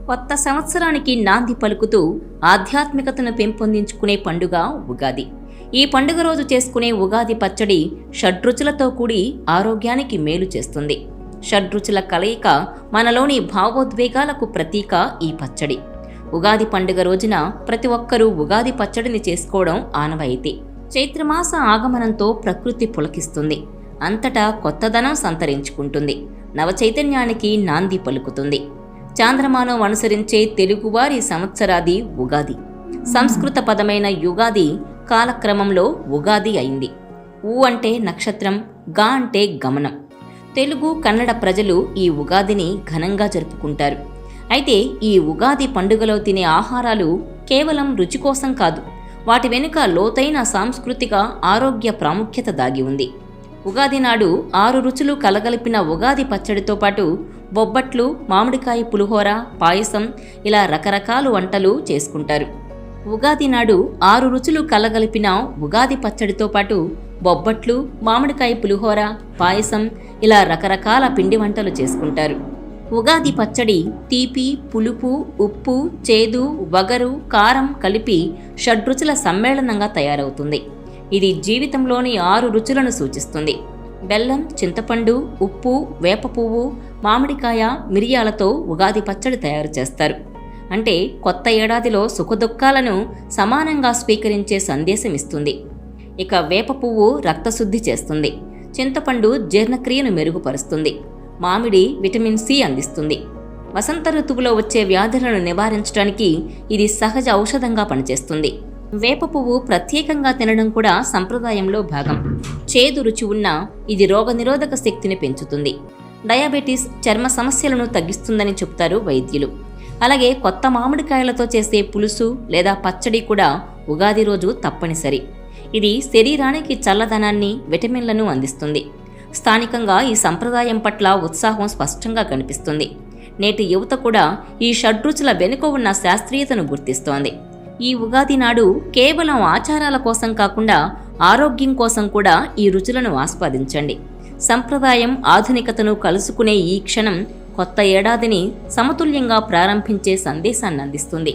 కొత్త సంవత్సరానికి నాంది పలుకుతూ ఆధ్యాత్మికతను పెంపొందించుకునే పండుగ ఉగాది. ఈ పండుగ రోజు చేసుకునే ఉగాది పచ్చడి షడ్రుచులతో కూడి ఆరోగ్యానికి మేలు చేస్తుంది. షడ్రుచుల కలయిక మనలోని భావోద్వేగాలకు ప్రతీక ఈ పచ్చడి. ఉగాది పండుగ రోజున ప్రతి ఒక్కరూ ఉగాది పచ్చడిని చేసుకోవడం ఆనవాయితీ. చైత్రమాస ఆగమనంతో ప్రకృతి పులకిస్తుంది. అంతటా కొత్తదనం సంతరించుకుంటుంది. నవచైతన్యానికి నాంది పలుకుతుంది. చాంద్రమానం అనుసరించే తెలుగువారి సంవత్సరాది ఉగాది. సంస్కృత పదమైన యుగాది కాలక్రమంలో ఉగాది అయింది. ఊ అంటే నక్షత్రం, గా అంటే గమనం. తెలుగు, కన్నడ ప్రజలు ఈ ఉగాదిని ఘనంగా జరుపుకుంటారు. అయితే ఈ ఉగాది పండుగలో తినే ఆహారాలు కేవలం రుచి కోసం కాదు, వాటి వెనుక లోతైన సాంస్కృతిక, ఆరోగ్య ప్రాముఖ్యత దాగి ఉంది. ఉగాది నాడు 6 రుచులు కలగలిపిన ఉగాది పచ్చడితో పాటు బొబ్బట్లు, మామిడికాయ పులిహోర, పాయసం ఇలా రకరకాల వంటలు చేసుకుంటారు. ఉగాది నాడు 6 రుచులు కలగలిపిన ఉగాది పచ్చడితో పాటు బొబ్బట్లు, మామిడికాయ పులిహోర, పాయసం ఇలా రకరకాల పిండి వంటలు చేసుకుంటారు. ఉగాది పచ్చడి తీపి, పులుపు, ఉప్పు, చేదు, వగరు, కారం కలిపి షడ్రుచుల సమ్మేళనంగా తయారవుతుంది. ఇది జీవితంలోని 6 రుచులను సూచిస్తుంది. బెల్లం, చింతపండు, ఉప్పు, వేప పువ్వు, మామిడికాయ, మిరియాలతో ఉగాది పచ్చడి తయారు చేస్తారు. అంటే కొత్త ఏడాదిలో సుఖదుఖాలను సమానంగా స్వీకరించే సందేశం ఇస్తుంది. ఇక వేప పువ్వు రక్తశుద్ధి చేస్తుంది. చింతపండు జీర్ణక్రియను మెరుగుపరుస్తుంది. మామిడి విటమిన్ సి అందిస్తుంది. వసంత ఋతువులో వచ్చే వ్యాధులను నివారించడానికి ఇది సహజ ఔషధంగా పనిచేస్తుంది. వేప పువ్వు ప్రత్యేకంగా తినడం కూడా సంప్రదాయంలో భాగం. చేదు రుచి ఉన్నా ఇది రోగనిరోధక శక్తిని పెంచుతుంది. డయాబెటీస్, చర్మ సమస్యలను తగ్గిస్తుందని చెప్తారు వైద్యులు. అలాగే కొత్త మామిడికాయలతో చేసే పులుసు లేదా పచ్చడి కూడా ఉగాది రోజు తప్పనిసరి. ఇది శరీరానికి చల్లదనాన్ని, విటమిన్లను అందిస్తుంది. స్థానికంగా ఈ సంప్రదాయం పట్ల ఉత్సాహం స్పష్టంగా కనిపిస్తుంది. నేటి యువత కూడా ఈ షడ్రుచుల వెనుక ఉన్న శాస్త్రీయతను గుర్తిస్తోంది. ఈ ఉగాది నాడు కేవలం ఆచారాల కోసం కాకుండా ఆరోగ్యం కోసం కూడా ఈ రుచులను ఆస్వాదించండి. సంప్రదాయం, ఆధునికతను కలుసుకునే ఈ క్షణం కొత్త ఏడాదిని సమతుల్యంగా ప్రారంభించే సందేశాన్ని అందిస్తుంది.